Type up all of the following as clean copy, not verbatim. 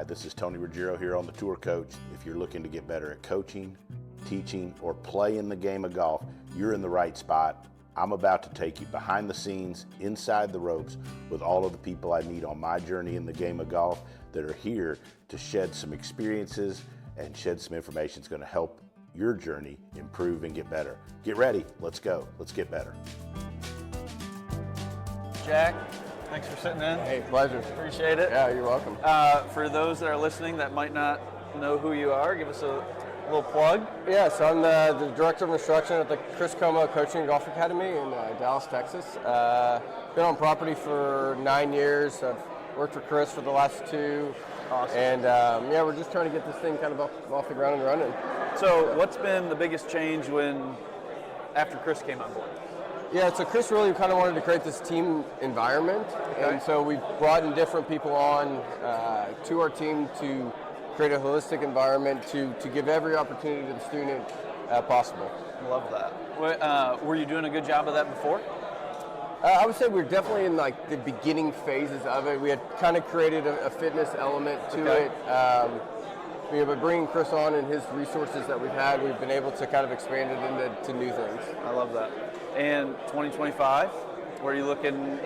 Hi, this is Tony Ruggiero here on the Tour Coach. If you're looking to get better at coaching, teaching, or playing the game of golf, you're in the right spot. I'm about to take you behind the scenes, inside the ropes, with all of the people I meet on my journey in the game of golf that are here to shed some experiences and shed some information that's going to help your journey improve and get better. Get ready. Let's go. Let's get better. Jack, thanks for sitting in. Hey, pleasure. Appreciate it. Yeah, you're welcome. For those that are listening that might not know who you are, give us a little plug. Yeah, so I'm the Director of Instruction at the Chris Como Coaching and Golf Academy in Dallas, Texas. Been on property for 9 years. I've worked for Chris for the last 2. Awesome. And yeah, we're just trying to get this thing kind of off the ground and running. So what's been the biggest change after Chris came on board? Yeah, so Chris really kind of wanted to create this team environment. Okay. And so we brought in different people on to our team to create a holistic environment to give every opportunity to the student possible. Love that. Were you doing a good job of that before? I would say we're definitely in like the beginning phases of it. We had kind of created a fitness element to it. But bringing Chris on and his resources that we've had, we've been able to kind of expand it into new things. I love that. And 2025, what are you looking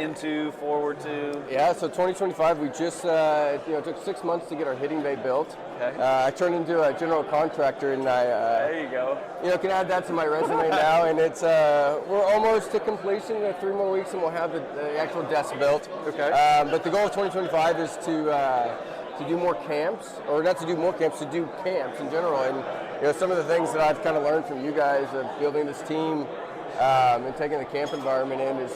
forward to? Yeah, so 2025, we just, it took 6 months to get our hitting bay built. Okay. I turned into a general contractor, and there you go. Can add that to my resume now, and it's, we're almost to completion. 3 more weeks, and we'll have the actual desk built. Okay. But the goal of 2025 is to do more camps, or not to do more camps, to do camps in general. And some of the things that I've kind of learned from you guys of building this team and taking the camp environment in is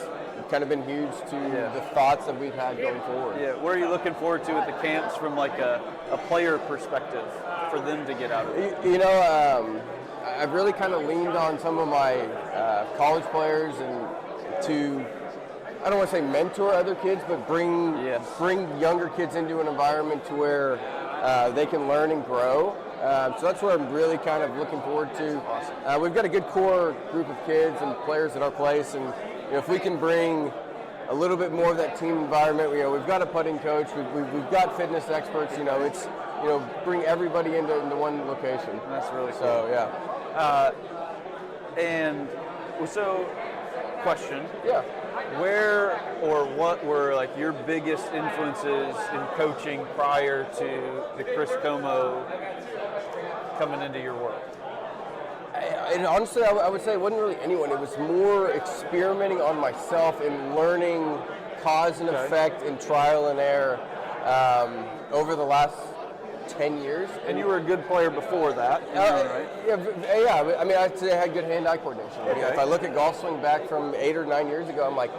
kind of been huge to the thoughts that we've had going forward. Yeah, what are you looking forward to at the camps from like a player perspective for them to get out of it? I've really kind of leaned on some of my college players and to, I don't want to say mentor other kids, but bring younger kids into an environment to where they can learn and grow. So that's what I'm really kind of looking forward to. Awesome. We've got a good core group of kids and players at our place, and if we can bring a little bit more of that team environment, we've got a putting coach, we've got fitness experts. It's bring everybody into one location. That's really cool. So yeah. And so, question. Yeah. Where or what were like your biggest influences in coaching prior to the Chris Como coming into your world? And honestly, I would say it wasn't really anyone. It was more experimenting on myself and learning cause and effect and trial and error over the last 10 years. And you were a good player before that, right? Yeah. I mean, I'd say I had good hand-eye coordination. Okay. If I look at golf swing back from 8 or 9 years ago, I'm like,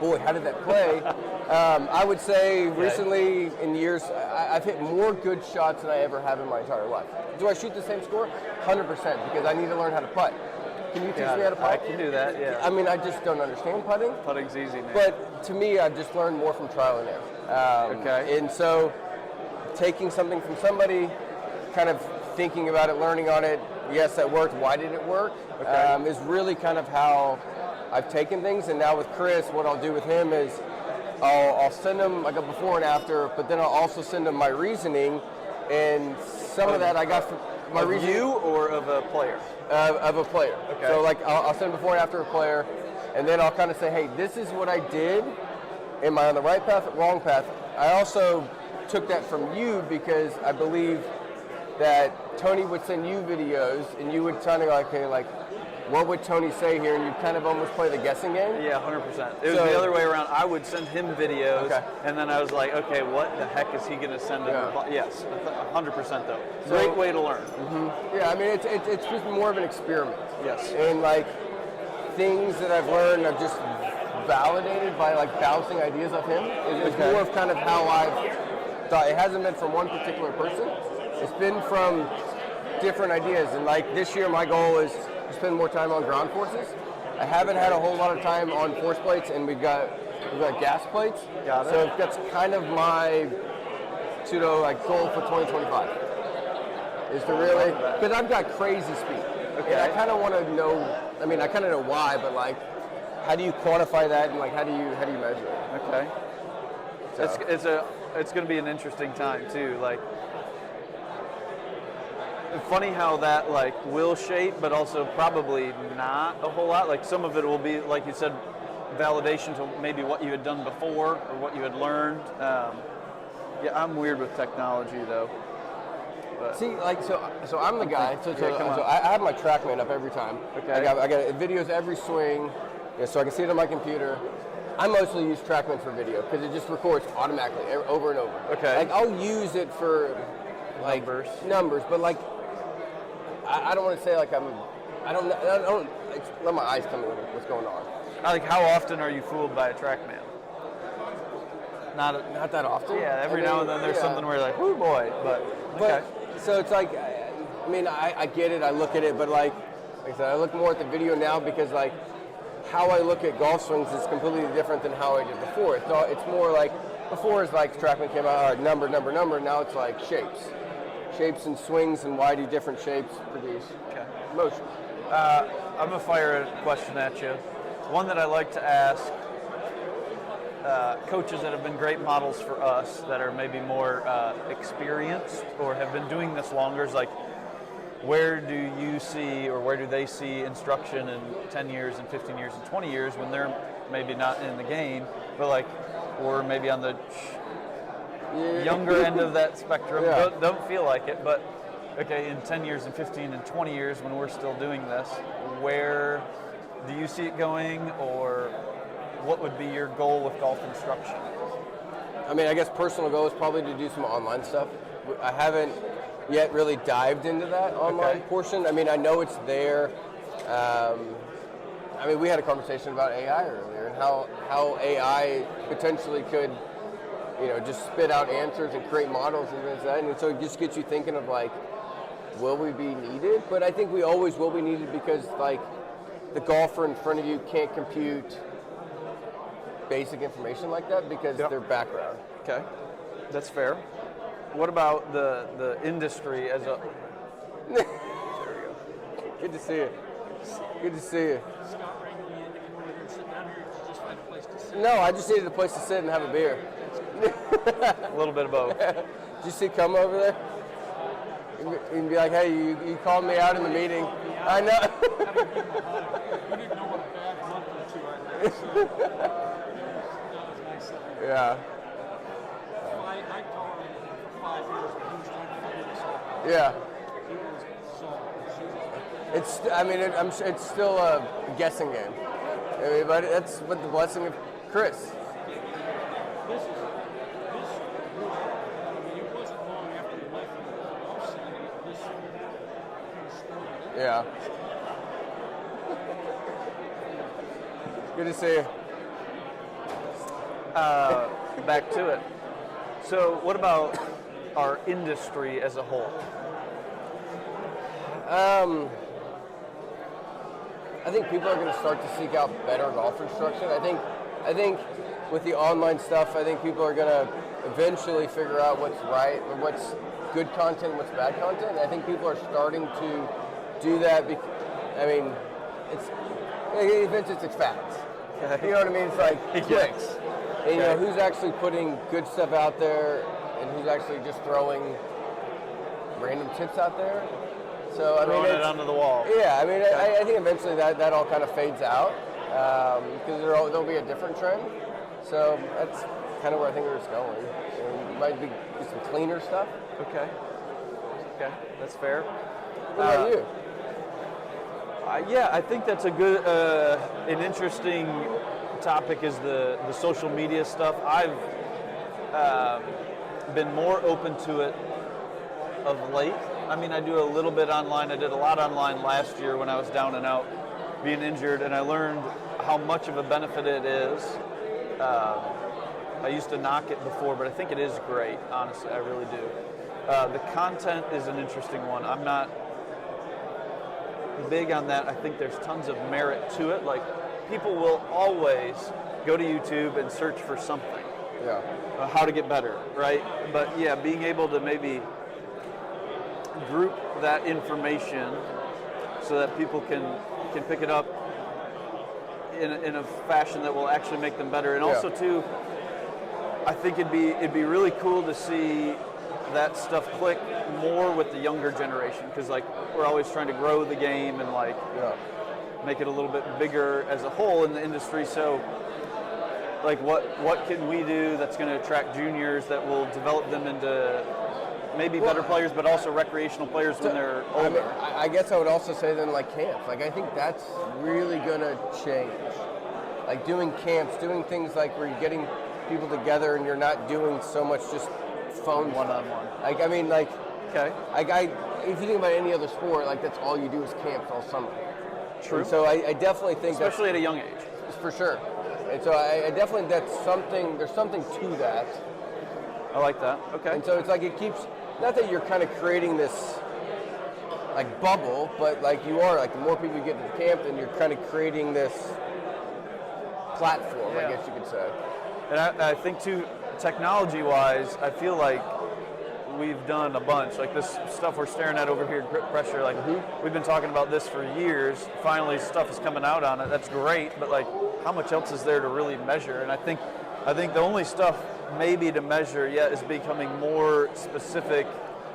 boy, how did that play? I would say recently in years, I've hit more good shots than I ever have in my entire life. Do I shoot the same score? 100%, because I need to learn how to putt. Can you teach me how to putt? I can do that, yeah. I mean, I just don't understand putting. Putting's easy, man. But to me, I've just learned more from trial and error. Okay. And so taking something from somebody, kind of thinking about it, learning on it, yes, that worked, why did it work, is really kind of how I've taken things. And now with Chris, what I'll do with him is I'll send him like a before and after, but then I'll also send him my reasoning, and some of that I got from my reasoning. You or of a player? Of a player. Okay. So like I'll send before and after a player, and then I'll kind of say, hey, this is what I did. Am I on the right path, wrong path? I also took that from you because I believe that Tony would send you videos and you would kind of like, okay, like, what would Tony say here? And you kind of almost play the guessing game. Yeah, 100%. It was the other way around. I would send him videos, and then I was like, okay, what the heck is he going to send him? Yes, 100% though. Great way to learn. Mm-hmm. Yeah, I mean, it's just more of an experiment. Yes. And like things that I've learned, I've just validated by like bouncing ideas off him. It's more of kind of how I've thought. It hasn't been from one particular person. It's been from different ideas. And like this year, my goal is to spend more time on ground forces. I haven't had a whole lot of time on force plates, and we've got gas plates. Got it. So that's kind of my pseudo like goal for 2025. Is to really, because I've got crazy speed. Okay. And I kind of want to know. I mean, I kind of know why, but like, how do you quantify that, and like, how do you measure it? Okay. So. It's going to be an interesting time too. Like, funny how that like will shape, but also probably not a whole lot. Like some of it will be, like you said, validation to maybe what you had done before or what you had learned. Yeah, I'm weird with technology though. But. See, like, so I'm the guy. So on. I have my TrackMan up every time. Okay. I got videos every swing, so I can see it on my computer. I mostly use TrackMan for video because it just records automatically over and over. Okay. Like I'll use it for like numbers, but like I don't want to say like I don't let my eyes tell me what's going on. Like, how often are you fooled by a TrackMan? Not that often. Yeah, every now and then there's something where you're like, oh boy, but okay. So it's like, I mean, I get it, I look at it, but like I said, I look more at the video now because like how I look at golf swings is completely different than how I did before. It's more like, before it's like TrackMan came out, all right, number, now it's like shapes and swings and why do different shapes produce motion. I'm going to fire a question at you. One that I like to ask coaches that have been great models for us that are maybe more experienced or have been doing this longer is like, where do you see or where do they see instruction in 10 years and 15 years and 20 years when they're maybe not in the game, but like, or maybe on the younger end of that spectrum, don't feel like it, but okay, in 10 years and 15 and 20 years when we're still doing this, where do you see it going, or what would be your goal with golf instruction? I mean, I guess personal goal is probably to do some online stuff. I haven't yet really dived into that online portion. I mean, I know it's there. I mean, we had a conversation about AI earlier and how AI potentially could, just spit out answers and create models and things like that. And so it just gets you thinking of like, will we be needed? But I think we always will be needed because like the golfer in front of you can't compute basic information like that because their background. Okay, that's fair. What about the industry as a... There we go. Good to see you. Good to see you. No, I just needed a place to sit and have a beer. A little bit of both. Did you see Come over there? You can be like, hey, you called me out in the meeting. I know. You didn't know what a bad month or two I had. Yeah. I tolerated him for 5 years when he was trying to figure this out. Yeah. He was so It's still a guessing game. I mean, but that's what the blessing of Chris. This group, it wasn't long after he left the off-season this kind of started. Yeah. Good to see you. Back to it. So what about our industry as a whole? I think people are going to start to seek out better golf instruction. I think with the online stuff, I think people are going to eventually figure out what's right, or what's good content, what's bad content. And I think people are starting to do that. I mean, it's facts. You know what I mean? It's like clicks. And who's actually putting good stuff out there, and who's actually just throwing random tips out there. So I mean, it onto the wall. Yeah, I mean, I think eventually that all kind of fades out because there'll be a different trend. So that's kind of where I think we're just going. It might be some cleaner stuff. Okay, that's fair. What about you? Yeah, I think that's a good, an interesting topic is the social media stuff. I've been more open to it of late. I mean, I do a little bit online. I did a lot online last year when I was down and out being injured, and I learned how much of a benefit it is. I used to knock it before, but I think it is great, honestly, I really do. The content is an interesting one. I'm not big on that. I think there's tons of merit to it. Like, people will always go to YouTube and search for something. Yeah. How to get better, right? But yeah, being able to maybe group that information so that people can pick it up in a fashion that will actually make them better. And also too, I think it'd be really cool to see that stuff click more with the younger generation, because like we're always trying to grow the game and like make it a little bit bigger as a whole in the industry. So like what can we do that's going to attract juniors that will develop them into maybe better players, but also recreational players when they're older? I mean, I guess I would also say then like camps. Like I think that's really going to change. Like doing camps, doing things like where you're getting people together and you're not doing so much just phone one-on-one. Like I mean, like Okay. if you think about any other sport, like that's all you do is camps all summer. True. And so I definitely think Especially at a young age. for sure. And so I definitely there's something to that. I like that. Okay. And so it's like it keeps, not that you're kind of creating this like bubble, but like you are, like the more people you get to the camp, then you're kind of creating this platform, I guess you could say. And I think too, technology-wise, I feel like we've done a bunch. Like this stuff we're staring at over here, grip pressure, like we've been talking about this for years. Finally, stuff is coming out on it. That's great, but like how much else is there to really measure? And I think the only stuff maybe to measure yet is becoming more specific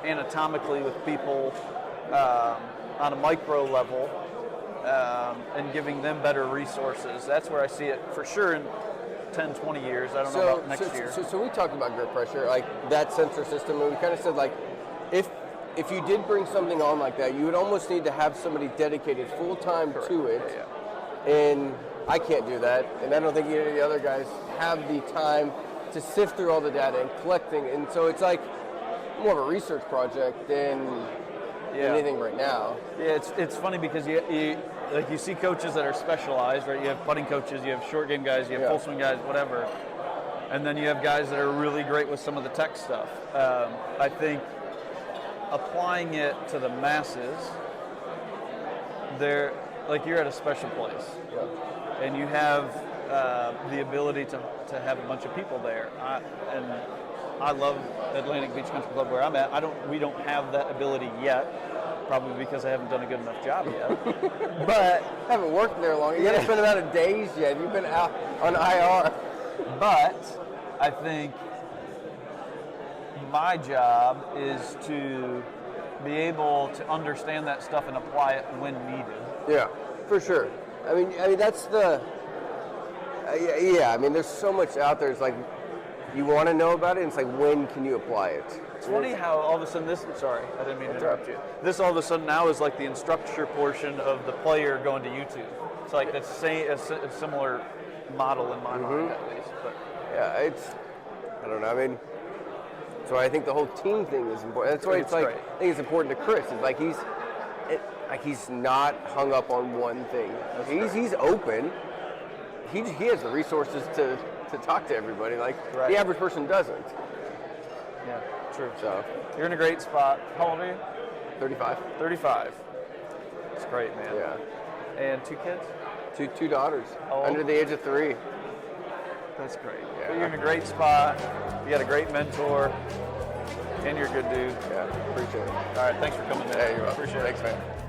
anatomically with people on a micro level and giving them better resources. That's where I see it for sure in 10, 20 years. I don't know about next year. So we talked about grip pressure, like that sensor system, and we kind of said like if you did bring something on like that, you would almost need to have somebody dedicated full time to it. Yeah. And I can't do that, and I don't think any of the other guys have the time to sift through all the data and collecting. And so it's like more of a research project than anything right now. Yeah, it's funny because you see coaches that are specialized, right? You have putting coaches, you have short game guys, you have full swing guys, whatever. And then you have guys that are really great with some of the tech stuff. I think applying it to the masses, you're at a special place. Yeah. And you have the ability to have a bunch of people there. And I love Atlantic Beach Country Club where I'm at. We don't have that ability yet, probably because I haven't done a good enough job yet. But haven't worked there long. You haven't spent a lot of days yet. You've been out on IR. But I think my job is to be able to understand that stuff and apply it when needed. Yeah, for sure. I mean that's the. I mean, there's so much out there. It's like you want to know about it, and it's like when can you apply it? It's funny how all of a sudden sorry, I didn't mean to interrupt you. This all of a sudden now is like the instructor portion of the player going to YouTube. It's like that's a similar model in my mind at least. But yeah, I don't know. I mean, so I think the whole team thing is important. That's why it's like, I think it's important to Chris. It's like he's not hung up on one thing. He's open. He has the resources to talk to everybody. Like the average person doesn't. Yeah, true. So you're in a great spot. How old are you? 35. 35. That's great, man. Yeah. And 2 kids? Two daughters. Oh. Under the age of 3. That's great. Yeah. But you're in a great spot. You got a great mentor. And you're a good dude. Yeah, appreciate it. All right, thanks for coming in. Hey, you're welcome. Appreciate it. Thanks, man.